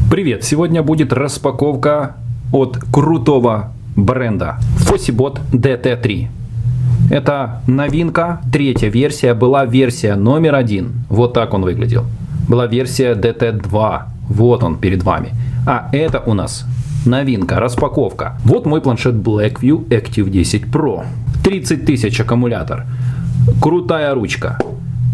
Привет! Сегодня будет распаковка от крутого бренда FossiBot DT3. Это новинка, третья версия, была версия номер 1. Вот так он выглядел. Была версия DT2. Вот он перед вами. А это у нас новинка, распаковка. Вот мой планшет Blackview Active 10 Pro. 30 тысяч аккумулятор. Крутая ручка.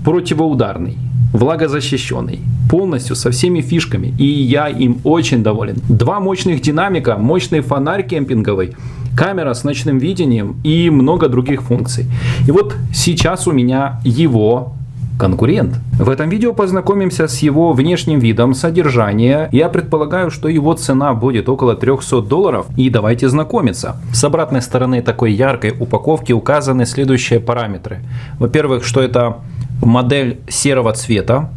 Противоударный. Влагозащищенный, полностью со всеми фишками, и я им очень доволен. Два мощных динамика, мощный фонарь кемпинговый, камера с ночным видением и много других функций. И вот сейчас у меня его конкурент. В этом видео познакомимся с его внешним видом, содержанием. Я предполагаю, что его цена будет около $300. И давайте знакомиться. С обратной стороны такой яркой упаковки указаны следующие параметры. Во-первых, что это модель серого цвета.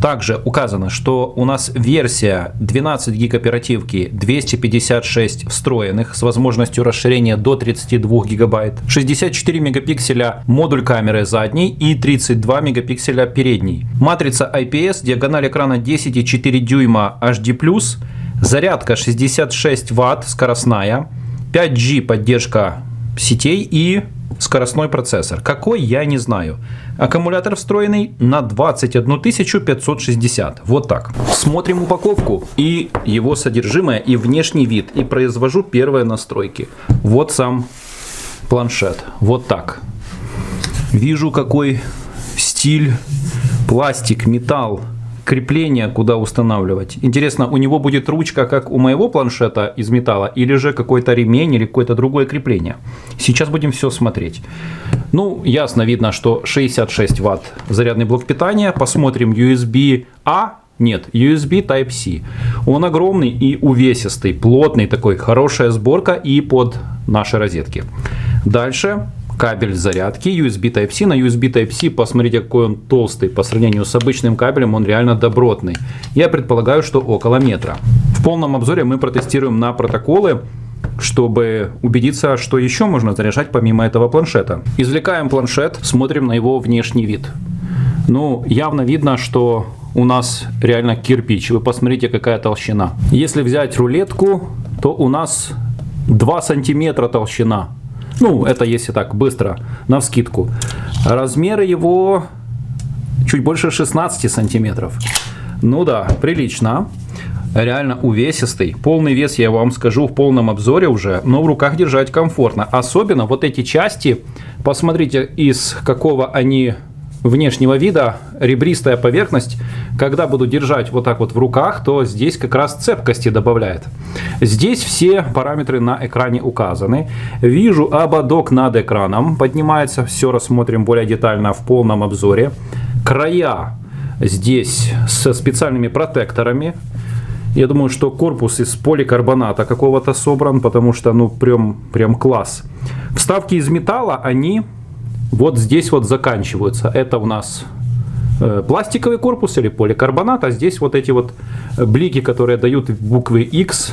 Также указано, что у нас версия 12 гиг оперативки, 256 встроенных с возможностью расширения до 32 гигабайт, 64 мегапикселя модуль камеры задней и 32 мегапикселя передней. Матрица IPS, диагональ экрана 10,4 дюйма HD+, зарядка 66 Вт, скоростная, 5G поддержка сетей и скоростной процессор. Какой, я не знаю. Аккумулятор встроенный на 21 560. Вот так. Смотрим упаковку и его содержимое, и внешний вид. И произвожу первые настройки. Вот сам планшет. Вот так. Вижу, какой стиль. Пластик, металл. Крепление, куда устанавливать. Интересно, у него будет ручка, как у моего планшета из металла, или же какой-то ремень, или какое-то другое крепление. Сейчас будем все смотреть. Ну, ясно видно, что 66 Вт зарядный блок питания. Посмотрим USB-A. Нет, USB Type-C. Он огромный и увесистый, плотный такой, хорошая сборка и под наши розетки. Дальше кабель зарядки USB Type-C. На USB Type-C посмотрите, какой он толстый. По сравнению с обычным кабелем он реально добротный. Я предполагаю, что около метра. В полном обзоре мы протестируем на протоколы, чтобы убедиться, что еще можно заряжать помимо этого планшета. Извлекаем планшет, смотрим на его внешний вид. Ну, явно видно, что у нас реально кирпич. Вы посмотрите, какая толщина. Если взять рулетку, то у нас 2 сантиметра толщина. Ну, это если так быстро, навскидку. Размеры его чуть больше 16 сантиметров. Ну да, прилично. Реально увесистый. Полный вес, я вам скажу, в полном обзоре уже, но в руках держать комфортно. Особенно вот эти части, посмотрите, из какого они внешнего вида, ребристая поверхность. Когда буду держать вот так вот в руках, то здесь как раз цепкости добавляет. Здесь все параметры на экране указаны. Вижу ободок над экраном. Поднимается, все рассмотрим более детально в полном обзоре. Края здесь со специальными протекторами. Я думаю, что корпус из поликарбоната какого-то собран, потому что ну прям класс. Вставки из металла, они вот здесь вот заканчиваются. Это у нас пластиковый корпус или поликарбонат, а здесь вот эти вот блики, которые дают буквы X,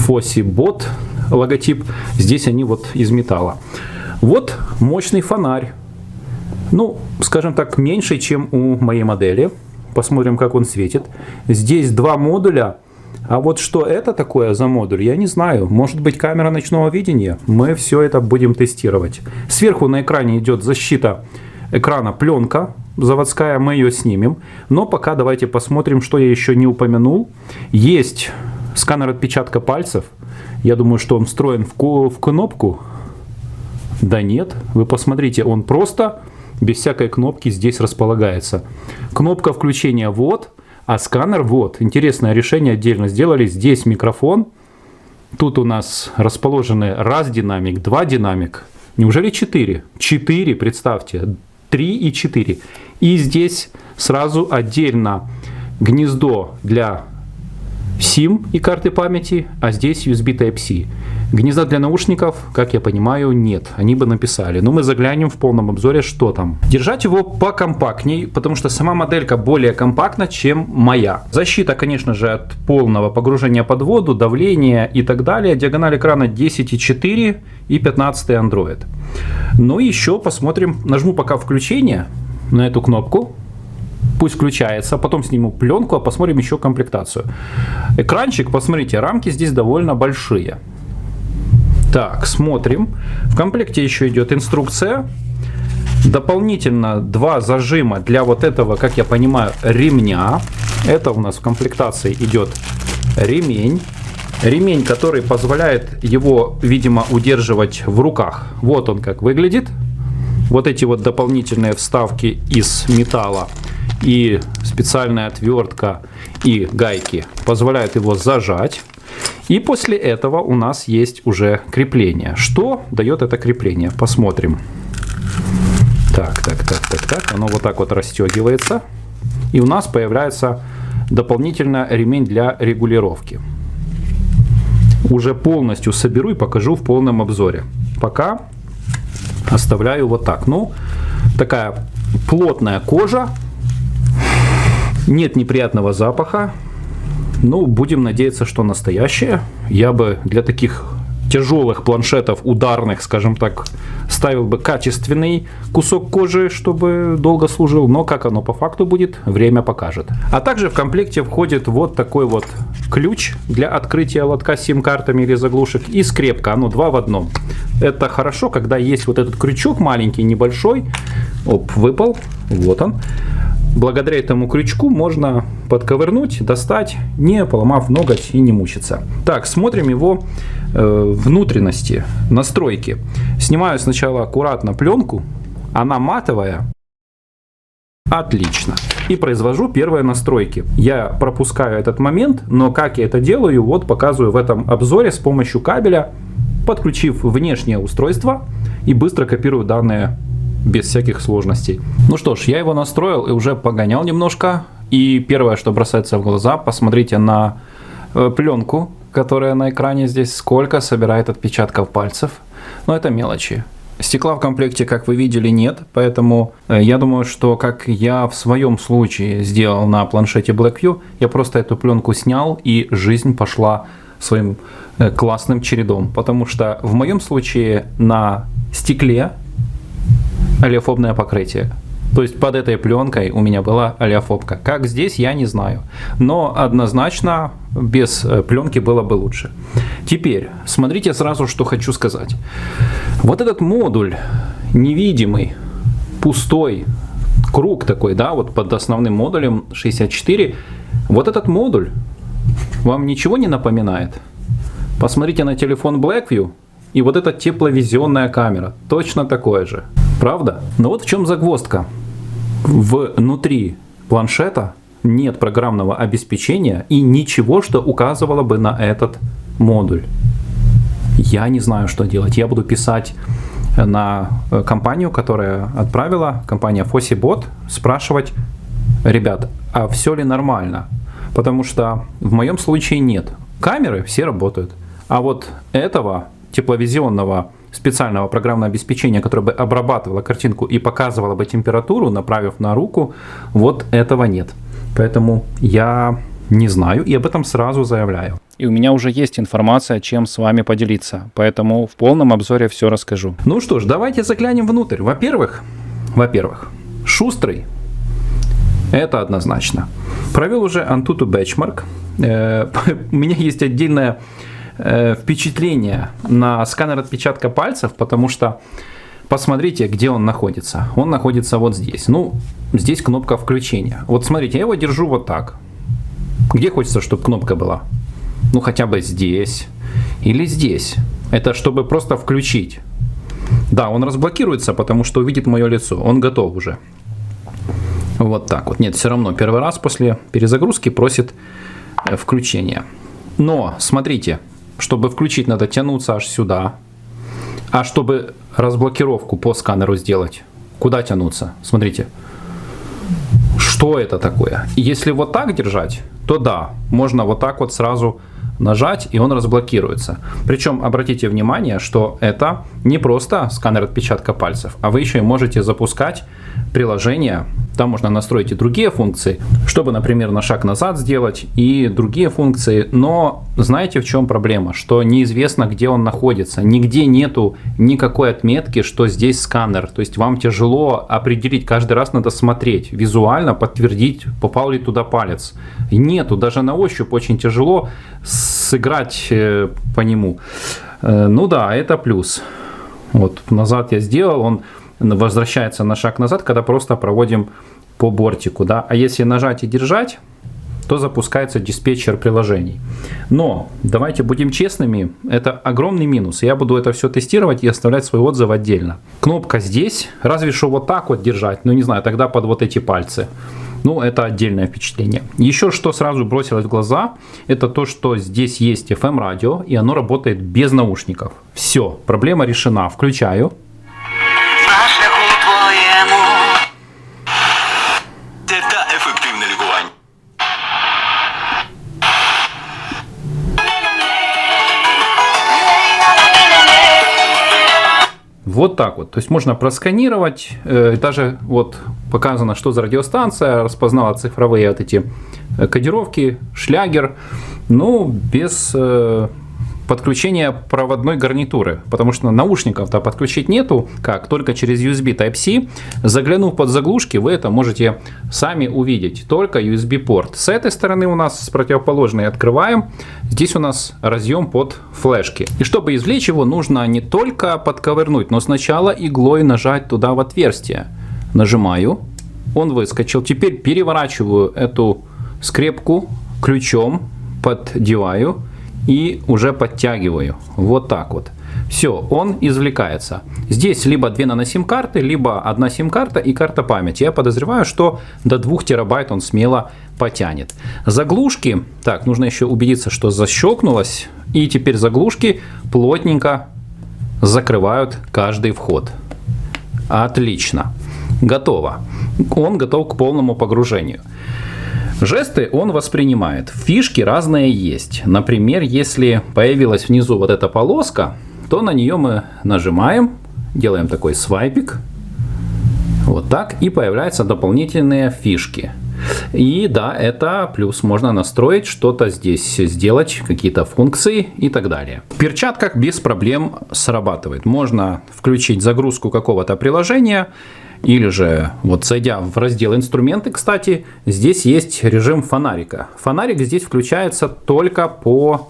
FossiBot логотип, здесь они вот из металла. Вот мощный фонарь. Ну, скажем так, меньше, чем у моей модели. Посмотрим, как он светит. Здесь два модуля. А вот что это такое за модуль, я не знаю. Может быть, камера ночного видения? Мы все это будем тестировать. Сверху на экране идет защита экрана, пленка заводская, мы ее снимем. Но пока давайте посмотрим, что я еще не упомянул. Есть сканер отпечатка пальцев. Я думаю, что он встроен в кнопку. Да нет, вы посмотрите, он просто без всякой кнопки здесь располагается. Кнопка включения вот. А сканер вот. Интересное решение отдельно сделали. Здесь микрофон. Тут у нас расположены раз динамик, два динамик. Неужели 4? 4, представьте. 3 и 4. И здесь сразу отдельно гнездо для SIM и карты памяти, а здесь USB Type-C. Гнезда для наушников, как я понимаю, нет. Они бы написали. Но мы заглянем в полном обзоре, что там. Держать его покомпактней, потому что сама моделька более компактна, чем моя. Защита, конечно же, от полного погружения под воду, давления и так далее. Диагональ экрана 10,4 и 15 Android. Ну и еще посмотрим. Нажму пока включение на эту кнопку. Пусть включается, потом сниму пленку, а посмотрим еще комплектацию. Экранчик, посмотрите, рамки здесь довольно большие. Так, смотрим. В комплекте еще идет инструкция. Дополнительно 2 зажима для вот этого, как я понимаю, ремня. Это у нас в комплектации идет ремень. Ремень, который позволяет его, видимо, удерживать в руках. Вот он как выглядит. Вот эти вот дополнительные вставки из металла и специальная отвертка и гайки позволяют его зажать. И после этого у нас есть уже крепление. Что дает это крепление? Посмотрим. Так. Оно вот так вот расстегивается. И у нас появляется дополнительно ремень для регулировки. Уже полностью соберу и покажу в полном обзоре. Пока оставляю вот так. Ну, такая плотная кожа. Нет неприятного запаха. Ну, будем надеяться, что настоящее. Я бы для таких тяжелых планшетов, ударных, скажем так, ставил бы качественный кусок кожи, чтобы долго служил. Но как оно по факту будет, время покажет. А также в комплекте входит вот такой вот ключ для открытия лотка с сим-картами или заглушек и скрепка. Оно 2 в 1. Это хорошо, когда есть вот этот крючок маленький, небольшой. Оп, выпал. Вот он. Благодаря этому крючку можно подковырнуть, достать, не поломав ноготь и не мучиться. Так, смотрим его внутренности, настройки. Снимаю сначала аккуратно пленку, она матовая. Отлично. И произвожу первые настройки. Я пропускаю этот момент, но как я это делаю, вот показываю в этом обзоре с помощью кабеля, подключив внешнее устройство и быстро копирую данные без всяких сложностей. Ну что ж, я его настроил и уже погонял немножко. И первое, что бросается в глаза, посмотрите на пленку, которая на экране здесь, сколько собирает отпечатков пальцев. Но это мелочи. Стекла в комплекте, как вы видели, нет, поэтому я думаю, что как я в своем случае сделал на планшете Blackview, я просто эту пленку снял и жизнь пошла своим классным чередом. Потому что в моем случае на стекле олеофобное покрытие. То есть под этой пленкой у меня была олеофобка. Как здесь, я не знаю. Но однозначно без пленки было бы лучше. Теперь, смотрите сразу, что хочу сказать. Вот этот модуль невидимый, пустой, круг такой, да, вот под основным модулем 64. Вот этот модуль вам ничего не напоминает? Посмотрите на телефон Blackview. И вот эта тепловизионная камера. Точно такое же. Правда? Но вот в чем загвоздка. Внутри планшета нет программного обеспечения и ничего, что указывало бы на этот модуль. Я не знаю, что делать. Я буду писать на компанию, которая отправила, компания FossiBot, спрашивать: ребят, а все ли нормально? Потому что в моем случае нет. Камеры все работают. А вот этого тепловизионного специального программного обеспечения, которое бы обрабатывало картинку и показывало бы температуру, направив на руку, вот этого нет. Поэтому я не знаю и об этом сразу заявляю. И у меня уже есть информация, чем с вами поделиться. Поэтому в полном обзоре все расскажу. Ну что ж, давайте заглянем внутрь. Во-первых, шустрый. Это однозначно. Провел уже Antutu Benchmark. У меня есть отдельное впечатление на сканер отпечатка пальцев, потому что посмотрите, где он находится. Он находится вот здесь. Ну, здесь кнопка включения. Вот смотрите, я его держу вот так. Где хочется, чтобы кнопка была? Ну, хотя бы здесь или здесь. Это чтобы просто включить. Да, он разблокируется, потому что увидит мое лицо. Он готов уже. Вот так вот. Нет, все равно первый раз после перезагрузки просит включения. Но, смотрите, чтобы включить, надо тянуться аж сюда. А чтобы разблокировку по сканеру сделать, куда тянуться? Смотрите. Что это такое? Если вот так держать, то да, можно вот так вот сразу нажать, и он разблокируется. Причем обратите внимание, что это не просто сканер отпечатка пальцев, а вы еще и можете запускать приложения. Там можно настроить и другие функции, чтобы, например, на шаг назад сделать и другие функции. Но знаете, в чем проблема? Что неизвестно, где он находится. Нигде нету никакой отметки, что здесь сканер. То есть вам тяжело определить, каждый раз надо смотреть, визуально подтвердить, попал ли туда палец. Нету, даже на ощупь очень тяжело сыграть по нему. Ну да, это плюс. Вот назад я сделал, он возвращается на шаг назад, когда просто проводим по бортику, да. А если нажать и держать, то запускается диспетчер приложений. Но давайте будем честными, это огромный минус. Я буду это все тестировать и оставлять свой отзыв отдельно. Кнопка здесь, разве что вот так вот держать, ну не знаю, тогда под вот эти пальцы. Ну, это отдельное впечатление. Еще что сразу бросилось в глаза, это то, что здесь есть FM-радио, и оно работает без наушников. Все, проблема решена. Включаю. Вот так вот. То есть можно просканировать. Даже вот показано, что за радиостанция. Распознала цифровые вот эти кодировки, шлягер. Ну, без подключения проводной гарнитуры. Потому что наушников-то подключить нету. Как? Только через USB Type-C. Заглянув под заглушки, вы это можете сами увидеть. Только USB-порт. С этой стороны у нас с противоположной открываем. Здесь у нас разъем под флешки. И чтобы извлечь его, нужно не только подковырнуть, но сначала иглой нажать туда в отверстие. Нажимаю. Он выскочил. Теперь переворачиваю эту скрепку ключом, поддеваю. И уже подтягиваю. Вот так вот. Все, он извлекается. Здесь либо 2 нано-сим-карты, либо 1 сим-карта и карта памяти. Я подозреваю, что до 2 терабайт он смело потянет. Заглушки. Так, нужно еще убедиться, что защелкнулось. И теперь заглушки плотненько закрывают каждый вход. Отлично. Готово. Он готов к полному погружению. Жесты он воспринимает. Фишки разные есть. Например, если появилась внизу вот эта полоска, то на нее мы нажимаем, делаем такой свайпик. Вот так. И появляются дополнительные фишки. И да, это плюс. Можно настроить, что-то здесь сделать, какие-то функции и так далее. В перчатках без проблем срабатывает. Можно включить загрузку какого-то приложения. Или же, вот зайдя в раздел инструменты, кстати, здесь есть режим фонарика. Фонарик здесь включается только по...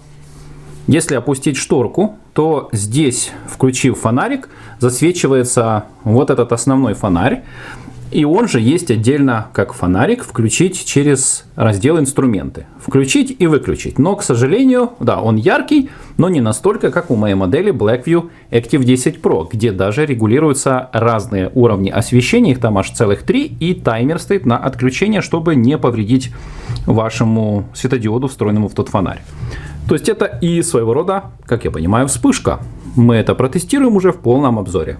Если опустить шторку, то здесь, включив фонарик, засвечивается вот этот основной фонарь. И он же есть отдельно, как фонарик, включить через раздел инструменты. Включить и выключить. Но, к сожалению, да, он яркий, но не настолько, как у моей модели Blackview Active 10 Pro, где даже регулируются разные уровни освещения, их там аж целых 3, и таймер стоит на отключение, чтобы не повредить вашему светодиоду, встроенному в тот фонарь. То есть это и своего рода, как я понимаю, вспышка. Мы это протестируем уже в полном обзоре.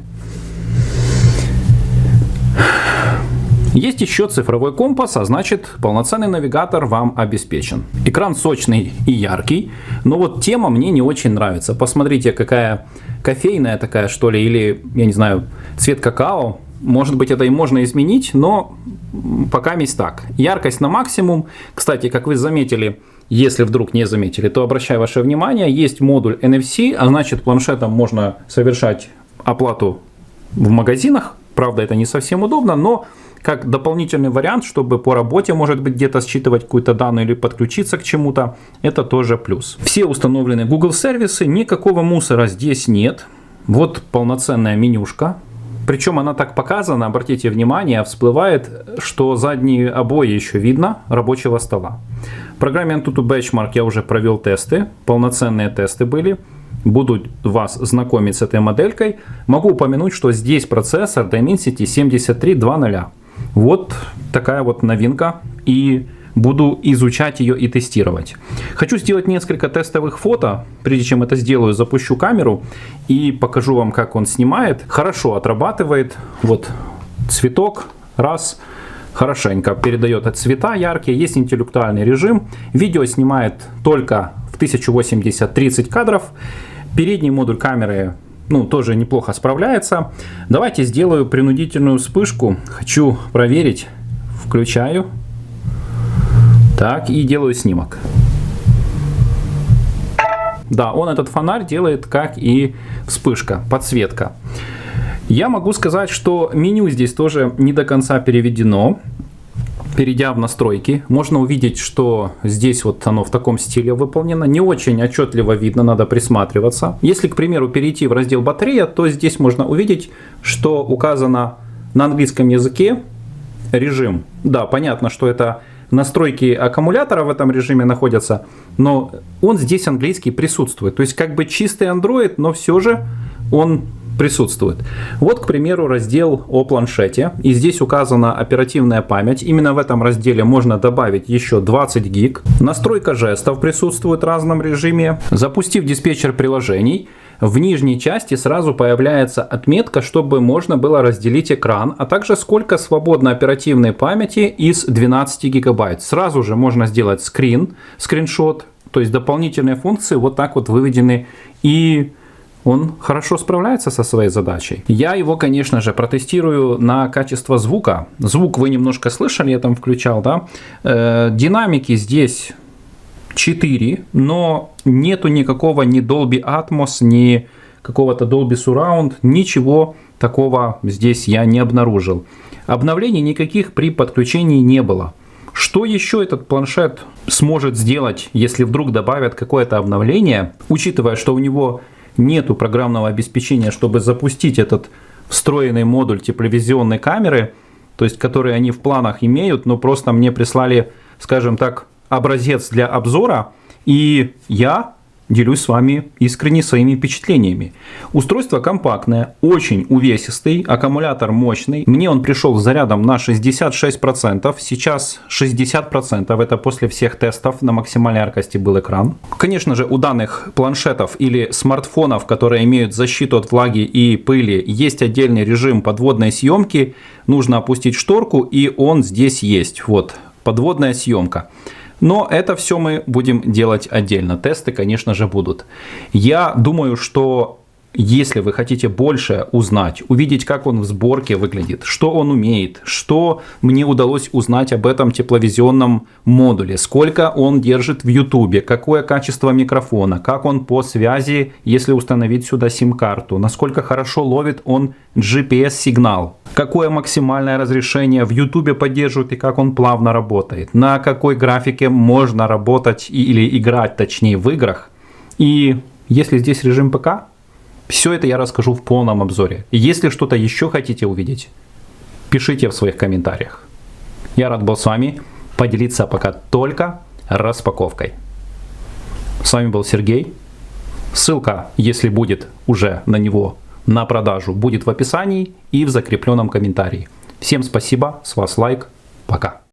Есть еще цифровой компас, а значит полноценный навигатор вам обеспечен. Экран сочный и яркий, но вот тема мне не очень нравится. Посмотрите, какая кофейная такая, что ли, или, я не знаю, цвет какао. Может быть, это и можно изменить, но пока есть так. Яркость на максимум. Кстати, как вы заметили, если вдруг не заметили, то обращаю ваше внимание, есть модуль NFC, а значит планшетом можно совершать оплату в магазинах. Правда, это не совсем удобно, но как дополнительный вариант, чтобы по работе, может быть, где-то считывать какую-то данную или подключиться к чему-то, это тоже плюс. Все установлены Google сервисы, никакого мусора здесь нет. Вот полноценная менюшка. Причем она так показана, обратите внимание, всплывает, что задние обои еще видно рабочего стола. В программе AnTuTu Benchmark я уже провел тесты, полноценные тесты были. Буду вас знакомить с этой моделькой. Могу упомянуть, что здесь процессор Dimensity 7320. Вот такая вот новинка, и буду изучать ее и тестировать. Хочу сделать несколько тестовых фото. Прежде чем это сделаю, запущу камеру и покажу вам, как он снимает. Хорошо отрабатывает. Вот цветок, раз, хорошенько передает цвета яркие. Есть интеллектуальный режим. Видео снимает только в 1080 30 кадров. Передний модуль камеры ну, тоже неплохо справляется. Давайте сделаю принудительную вспышку. Хочу проверить. Включаю. Так, и делаю снимок. Да, он этот фонарь делает, как и вспышка, подсветка. Я могу сказать, что меню здесь тоже не до конца переведено. Перейдя в настройки, можно увидеть, что здесь вот оно в таком стиле выполнено. Не очень отчетливо видно, надо присматриваться. Если, к примеру, перейти в раздел батарея, то здесь можно увидеть, что указано на английском языке режим. Да, понятно, что это настройки аккумулятора в этом режиме находятся, но он здесь английский присутствует. То есть как бы чистый Android, но все же он присутствует. Вот, к примеру, раздел о планшете. И здесь указана оперативная память. Именно в этом разделе можно добавить еще 20 гиг. Настройка жестов присутствует в разном режиме. Запустив диспетчер приложений, в нижней части сразу появляется отметка, чтобы можно было разделить экран, а также сколько свободно оперативной памяти из 12 гигабайт. Сразу же можно сделать скриншот, то есть дополнительные функции вот так вот выведены, и он хорошо справляется со своей задачей. Я его, конечно же, протестирую на качество звука. Звук вы немножко слышали, я там включал, да? Динамики здесь 4, но нету никакого ни Dolby Atmos, ни какого-то Dolby Surround, ничего такого здесь я не обнаружил. Обновлений никаких при подключении не было. Что еще этот планшет сможет сделать, если вдруг добавят какое-то обновление, учитывая, что у него нету программного обеспечения, чтобы запустить этот встроенный модуль тепловизионной камеры, то есть который они в планах имеют, но просто мне прислали, скажем так, образец для обзора, и я делюсь с вами искренне своими впечатлениями. Устройство компактное, очень увесистый, аккумулятор мощный. Мне он пришел с зарядом на 66%, сейчас 60%, это после всех тестов, на максимальной яркости был экран. Конечно же, у данных планшетов или смартфонов, которые имеют защиту от влаги и пыли, есть отдельный режим подводной съемки. Нужно опустить шторку, и он здесь есть. Вот, подводная съемка. Но это все мы будем делать отдельно. Тесты, конечно же, будут. Я думаю, что если вы хотите больше узнать, увидеть, как он в сборке выглядит, что он умеет, что мне удалось узнать об этом тепловизионном модуле, сколько он держит в YouTube, какое качество микрофона, как он по связи, если установить сюда сим-карту, насколько хорошо ловит он GPS-сигнал, какое максимальное разрешение в YouTube поддерживает и как он плавно работает, на какой графике можно работать или играть, точнее, в играх. И если здесь режим ПК, все это я расскажу в полном обзоре. Если что-то еще хотите увидеть, пишите в своих комментариях. Я рад был с вами поделиться пока только распаковкой. С вами был Сергей. Ссылка, если будет уже на него на продажу, будет в описании и в закрепленном комментарии. Всем спасибо, с вас лайк, пока.